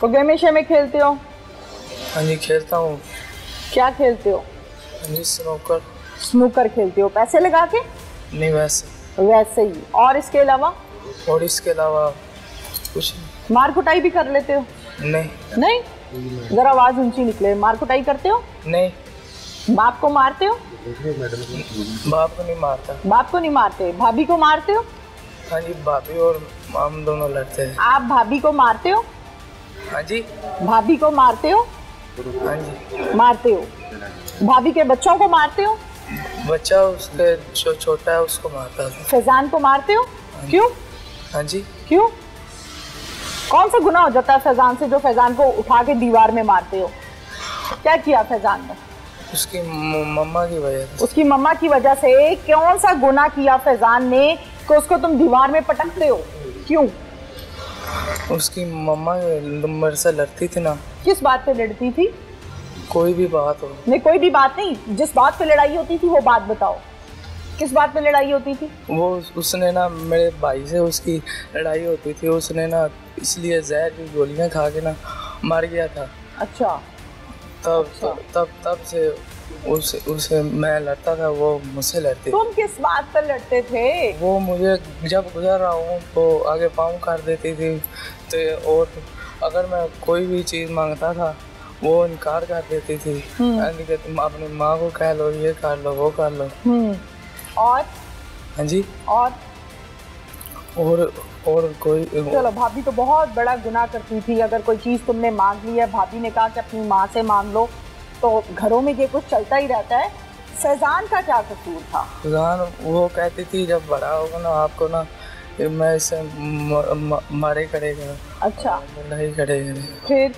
तो गेम में खेलते हो? हाँ जी खेलता हूँ। क्या खेलते हो? हाँ जी स्नूकर। स्नूकर खेलते हो पैसे लगा के? नहीं वैसे। वैसे ही। और इसके अलावा? और इसके अलावा कुछ नहीं। मार कुटाई भी कर लेते हो? नहीं। नहीं? जरा आवाज ऊंची निकले। मार कुटाई करते हो? नहीं। बाप को मारते हो? बाप को नहीं मारता। बाप को नहीं मारते। भाभी को मारते हो? हाँ जी भाभी और हम दोनों लड़ते हैं। आप भाभी को मारते हो? हाँ जी। भाभी को मारते हो? हाँ जी मारते हो। भाभी के बच्चों को मारते हो? बच्चा उसके जो छोटा है उसको मारता है। फैजान को मारते हो? क्यों? हाँ जी। क्यों? कौन सा गुनाह हो जाता है फैजान से जो फैजान को उठा के दीवार में मारते हो? क्या किया फैजान ने? उसकी मम्मा की वजह से। उसकी मम्मा की वजह से कौन सा गुनाह किया फैजान ने कि उसको तुम दीवार में पटकते हो? क्यों? उसकी मम्मा मेरे से लड़ती थी ना। किस बात पे लड़ती थी? कोई भी बात हो। नहीं कोई भी बात नहीं, जिस बात पे लड़ाई होती थी वो बात बताओ। किस बात पे लड़ाई होती थी? वो उसने ना मेरे भाई से उसकी लड़ाई होती थी। उसने ना इसलिए जहर की गोलियां खा के ना मार गया था। अच्छा। तब से उसे मैं लड़ता था, वो मुझसे लड़ती। तुम किस बात पर लड़ते थे? वो मुझे जब गुजर रहा हूँ तो आगे पाँव कर देती थी तो, और अगर मैं कोई भी चीज़ मांगता था वो इनकार कर देती थी। कि तुम अपनी माँ को कह लो, ये कर लो, वो कर लो। और? हाँ जी। और कोई। चलो भाभी तो बहुत बड़ा गुनाह करती थी। अगर कोई चीज़ तुमने मांग ली है, भाभी ने कहा कि अपनी माँ से मांग लो, तो घरों में ये कुछ चलता ही रहता है। फैजान का क्या कसूर था? फैजान वो कहती थी जब बड़ा होगा ना आपको ना मैं इसे मारे करेगा। अच्छा। नहीं करेगा। फिर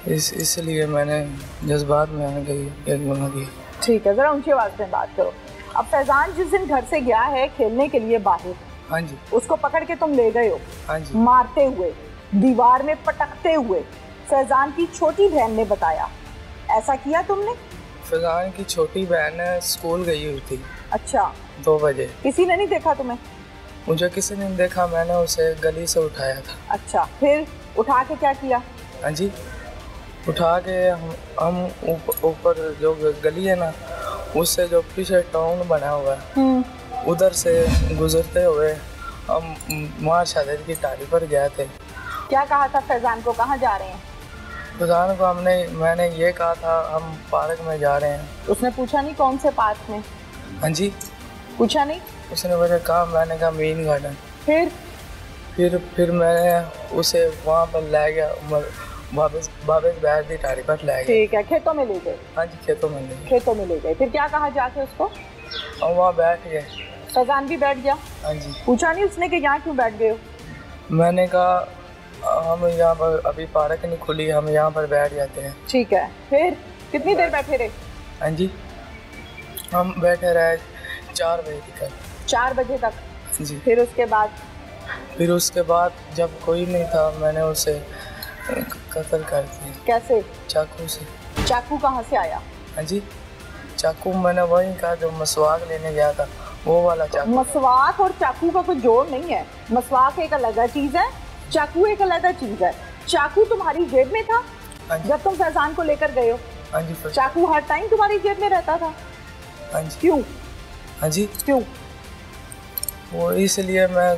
इसलिए मैंने जज्बात में आ गई एक गुनाह की। ठीक है, जरा ऊंची आवाज में बात करो। अब फैजान जिस दिन घर से गया है खेलने के लिए बाहर, हाँ जी, उसको पकड़ के तुम ले गए हो। हाँ जी। मारते हुए, दीवार में पटकते हुए। फैजान की छोटी बहन ने बताया, ऐसा किया तुमने? फैजान की छोटी बहन स्कूल गई हुई थी। अच्छा। 2 बजे। किसी ने नहीं देखा तुम्हें? मुझे किसी ने नहीं देखा, मैंने उसे गली से उठाया था। अच्छा, फिर उठा के क्या किया? हाँ जी, उठा के हम ऊपर जो गली है ना, उससे जो पीछे टाउन बना हुआ है उधर से गुजरते हुए हम वहाँ शादी की टारी पर गए थे। क्या कहा था फैजान को, कहाँ जा रहे हैं? फैजान को मैंने ये कहा था हम पार्क में जा रहे हैं। उसने पूछा नहीं कौन से पार्क में? हाँ जी। पूछा नहीं? उसने मुझे कहा, मैंने कहा मेन गार्डन। फिर मैंने उसे वहाँ पर ले गया, वापस बैठ दी टारी पर ले गया। ठीक है, खेतों में ले गए? हाँ जी, खेतों में ले गए। खेतों में ले गए, फिर क्या कहा जाके उसको? हम वहाँ बैठ गए। फैजान भी बैठ गया? हाँ जी। पूछा नहीं उसने कि यहाँ क्यों बैठ गए हो? मैंने कहा हम यहाँ पर अभी पार्क नहीं खुली, हम यहाँ पर बैठ जाते हैं। ठीक है, फिर कितनी देर बैठे रहे? हाँ जी, हम बैठे रहे 4 बजे तक। 4 बजे तक? जी। फिर उसके बाद जब कोई नहीं था मैंने उसे कत्ल कर दिया। कैसे? चाकू से। चाकू कहाँ से आया? हाँ जी, चाकू मैंने वही कहा जो मसवाक लेने गया था, वो वाला चाकू। मसवाक और चाकू का कोई जोड़ नहीं है। मसवाक एक अलग चीज है, चाकू एक अलग चीज है। चाकू तुम्हारी जेब में था जब तुम फैजान को लेकर गए हो? हाँ जी। चाकू हर टाइम तुम्हारी जेब में रहता था? हाँ जी। क्यों? हाँ जी, क्यों? वो इसलिए मैं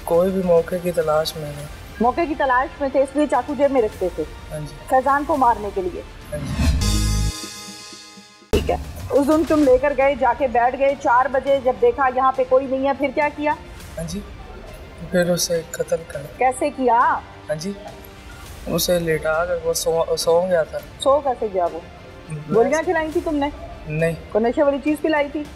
कोई भी मौके की तलाश में है। मौके की तलाश में थे इसलिए चाकू जेब में रखते थे? हाँ जी। फैजान को मारने के लिए? हाँ जी। ठीक है, उस दिन तुम लेकर गए, जाके बैठ गए। 4 बजे जब देखा यहाँ पे कोई नहीं है, फिर क्या किया? हाँ जी, फिर उसे कत्ल कर। कैसे किया? हाँ जी, उसे लेटा कर वो सो गया था। सो कैसे गया वो? गोलियां खिलाई थी तुमने? नहीं। कोई नशे वाली चीज पिलाई थी?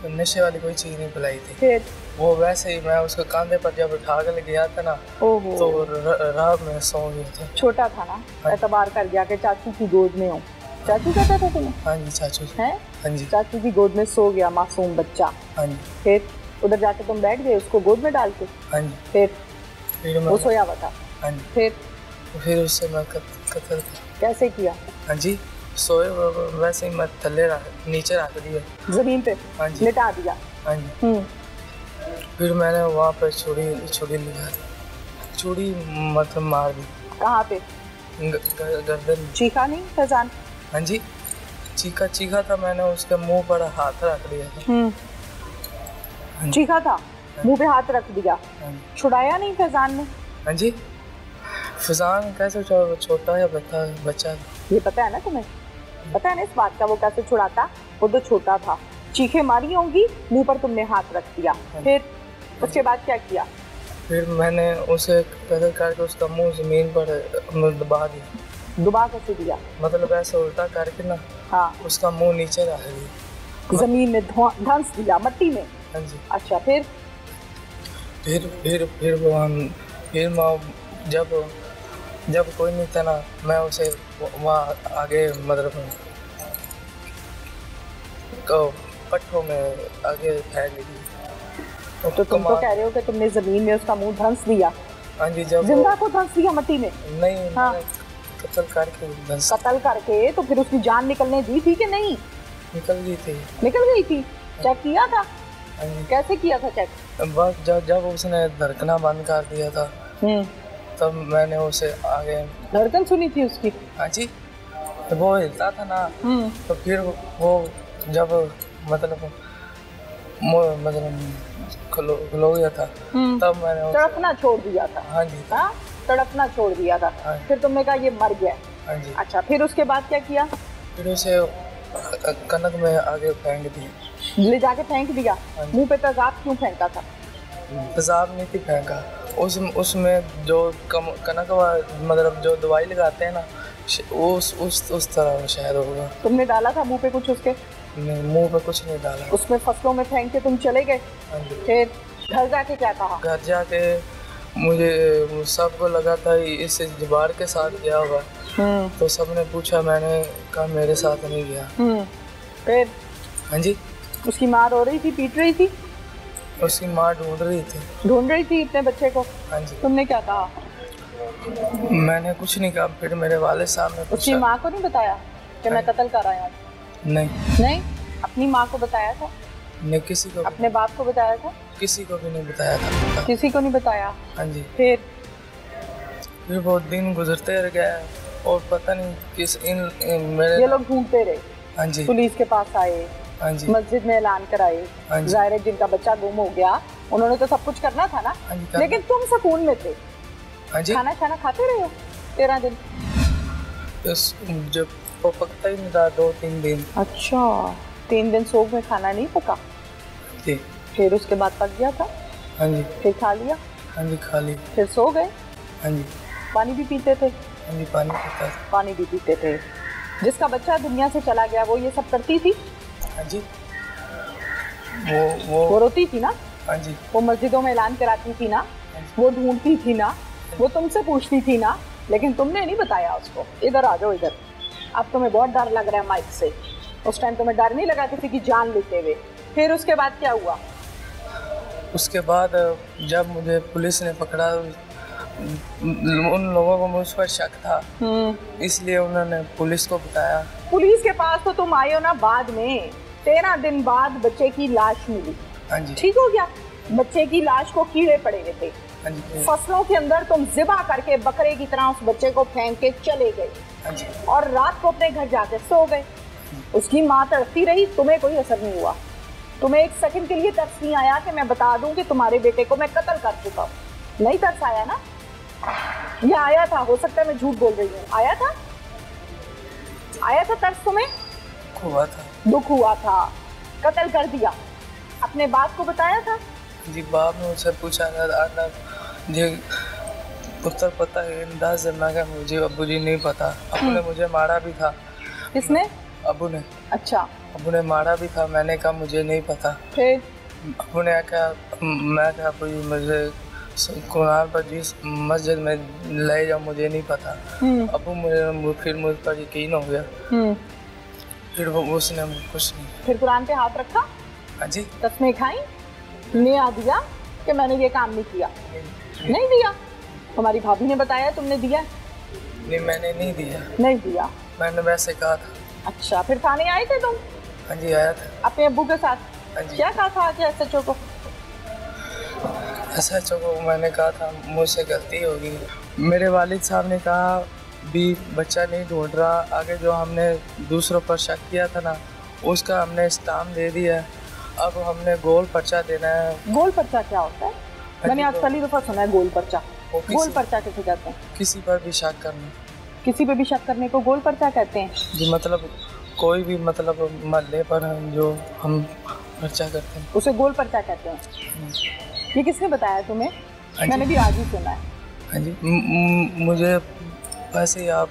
नशे वाली कोई चीज नहीं पिलाई थी। फिर वो वैसे ही मैं उसके कंधे पर जब उठा कर गया था ना, तो रात में सो गया था। छोटा था ना, एतबार कर गया कि चाचू की गोद में हो। चाचू कहता था तुम्हें? हाँ जी, चाचू है। हाँ जी, चाचू की गोद में सो गया मासूम बच्चा। हाँ जी। फिर उधर जाके तुम बैठ गए उसको गोद में डाल के? हाँ जी। फिर वो सोया हुआ था? हाँ जी। फिर उससे मैं कत्ल। कैसे किया? हाँ जी, सोए वैसे ही मैं थल्ले नीचे रख दिया जमीन पे। हाँ जी, लिटा दिया। हाँ जी। फिर मैंने वहाँ पर छुरी लिया, छुरी मतलब मार दी। कहाँ पे? गर्दन। चीखा नहीं फैजान? हाँ जी, चीखा था, मैंने उसके मुंह पर हाथ रख दिया था। चीखा था, मुंह पे हाथ रख दिया, छुड़ाया नहीं फैजान ने? हाँ जी, फैजान कैसे छोटा या बच्चा? ये पता है ना तुम्हें, पता है ना इस बात का, वो कैसे छुड़ाता? वो तो छोटा था, चीखें मारी होंगी, मुंह पर तुमने हाथ रख दिया, फिर उसके बाद क्या किया? फिर मैंने उसे कदर करके उसका मुंह जमीन पर दबा दिया। दबा कैसे दिया? मतलब ऐसे उल्टा करके ना, हाँ, उसका मुंह नीचे रख दिया, जमीन में धंस दिया, मट्टी में। हाँ जी। अच्छा, फिर जब कोई नहीं था ना, मैं उसे वहाँ आगे मतलब पट्टों में आगे फेंक दी। तो तुम तो कह रहे हो कि तुमने जमीन में उसका मुंह धंस दिया? हाँ जी। जब जिंदा को धंस दिया मट्टी में? नहीं, हाँ, कत्ल करके धंस। कत्ल करके? तो फिर उसकी जान निकलने दी थी कि नहीं? निकल गई थी। निकल गई थी? चेक किया था? कैसे किया था चेक? बस जब उसने धड़कना बंद कर दिया था, तब मैंने उसे आगे। धड़कन सुनी थी उसकी? हाँ जी, वो हिलता था ना, तो फिर वो जब मतलब खलो गया था, तब मैंने तड़पना छोड़ दिया था। हाँ जी। हाँ, तड़पना छोड़ दिया था। हाँ, फिर तुमने कहा ये मर गया? हाँ जी। अच्छा, फिर उसके बाद क्या किया? फिर उसे कनक में आगे फेंक दिया। ले जाके फेंक दिया? मुंह पे तेजाब क्यों फेंका था? तेजाब नहीं थी फेंका, उसमें जो कनक मतलब जो दवाई लगाते हैं ना, उस तरह शायद होगा। तुमने डाला था मुंह पे कुछ उसके? नहीं, मुंह पे कुछ नहीं डाला। उसमें फसलों में फेंक के तुम चले गए? फिर घर जाके क्या कहा? घर जाके मुझे सबको लगा था इस जबार के साथ गया होगा, तो सबने पूछा, मैंने कहा मेरे साथ नहीं गया। फिर? हाँ जी। उसकी माँ रो रही थी, पीट रही थी? उसकी माँ ढूंढ रही थी अपने बच्चे को। हाँ जी। तुमने क्या कहा? मैंने कुछ नहीं कहा। फिर मेरे वालिद साहब ने पूछा। उसकी माँ को नहीं बताया कि मैं कत्ल कर आया हूँ? नहीं, अपनी माँ को बताया था? नहीं, किसी को। अपने बाप को बताया था? किसी को भी नहीं बताया था। किसी को नहीं बताया? हाँ जी। फिर बहुत दिन गुजरते रह गए और पता नहीं किस मेरे ये लोग ढूंढते रहे। हाँ जी। पुलिस के पास आए, हाँ जी, मस्जिद में ऐलान कराए। हाँ जी। जाहिर है जिनका बच्चा गुम हो गया उन्होंने तो सब कुछ करना था ना। हाँ जी, लेकिन तुम सुकून में थे। हाँ जी। खाना खाते रहे हो 13 दिन? जब वो पकता ही नहीं था 2-3 दिन। अच्छा, 3 दिन सोग में खाना नहीं पका जी। फिर उसके बाद पक गया था? हाँ जी। फिर खा लिया? हाँ जी, खा ली। फिर सो गए? हाँ जी। पानी भी पीते थे? हाँ जी, पानी पीता था। पानी भी पीते थे। जिसका बच्चा दुनिया से चला गया वो ये सब करती थी? हाँ जी। वो रोती थी ना? हाँ जी। वो मस्जिदों में ऐलान कराती थी ना? वो ढूंढती थी ना? वो तुमसे पूछती थी ना? लेकिन तुमने नहीं बताया उसको। इधर आ जाओ इधर। अब तुम्हें बहुत डर लग रहा है माइक से, उस टाइम तुम्हें डर नहीं लगा किसी की जान लेते हुए? फिर उसके बाद क्या हुआ? उसके बाद जब मुझे पुलिस ने पकड़ा, उन लोगों को मुझ पर शक था, इसलिए उन्होंने पुलिस को बताया। पुलिस के पास तो तुम आए हो ना बाद में, 13 दिन बाद बच्चे की लाश मिली। हाँ जी। ठीक हो गया? बच्चे की लाश को कीड़े पड़े हुए थे। हाँ जी। फसलों के अंदर तुम ज़िबा करके बकरे की तरह उस बच्चे को फेंक के चले गए। हाँ जी। और रात को अपने घर जाके सो गए। उसकी माँ तड़पती रही, तुम्हें कोई असर नहीं हुआ। तुम्हें एक सेकंड के लिए तरस नहीं आया कि मैं बता दूं कि तुम्हारे बेटे को मैं कत्ल कर चुका हूँ? नहीं तरस आया ना? या आया था? हो सकता है मैं झूठ बोल रही हूँ। आया था? आया था तरस तुम्हें? हुआ था, दुख हुआ था, कत्ल कर दिया। अपने बाप को बताया था? जी, बाप ने मुझसे पूछा था जी पुत्र पता है अंदाज मैं क्या, मुझे अब्बू जी नहीं पता। अब्बू ने मुझे मारा भी था। किसने? अब्बू ने। अच्छा। अब्बू ने मारा भी था। मैंने कहा मुझे नहीं पता। फिर अब्बू ने कहा, मैं कहा अब्बू जी मुझे कुरान पर जिस मस्जिद में ले जाओ, मुझे नहीं पता। अब्बू फिर मुझ पर यकीन हो गया। फिर उसने कुछ नहीं। फिर कुरान पे हाथ रखा? हाँ जी। कसमें खाई, निया दिया कि मैंने ये काम नहीं किया? नहीं दिया। तुम्हारी भाभी ने बताया तुमने दिया? नहीं, मैंने नहीं दिया। नहीं दिया? मैंने वैसे कहा था। अच्छा, फिर थाने आए थे तुम? हाँ जी, आया था अपने अब्बू के साथ। हाँ जी। क्या कहा था एसएचओ को? एसएचओ को मैंने कहा था मुझसे गलती होगी, मेरे वालिद साहब ने कहा भी बच्चा नहीं ढूंढ रहा, आगे जो हमने दूसरों पर शक किया था ना उसका हमने स्टाम्प दे दिया। अब हमने गोल पर्चा देना है। गोल पर्चा क्या होता है? मैंने आज पहली दफा सुना है गोल पर्चा। गोल पर्चा किसे कहते हैं? किसी पर भी शक करना। किसी पे भी शक करने को गोल पर्चा कहते हैं जी, मतलब कोई भी मतलब मरने पर जो हम पर्चा करते हैं उसे गोल पर्चा कहते हैं। ये किसने बताया तुम्हें? मैंने भी आज ही सुना है। हाँ जी, मुझे वैसे ही आप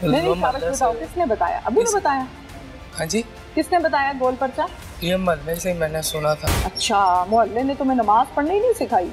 नहीं बताओ किसने बताया? अभी ने बताया? हाँ जी, किसने बताया गोल पर्चा? ये मोहल्ले से मैंने सुना था। अच्छा, मोहल्ले ने तुम्हें नमाज पढ़ने ही नहीं सिखाई?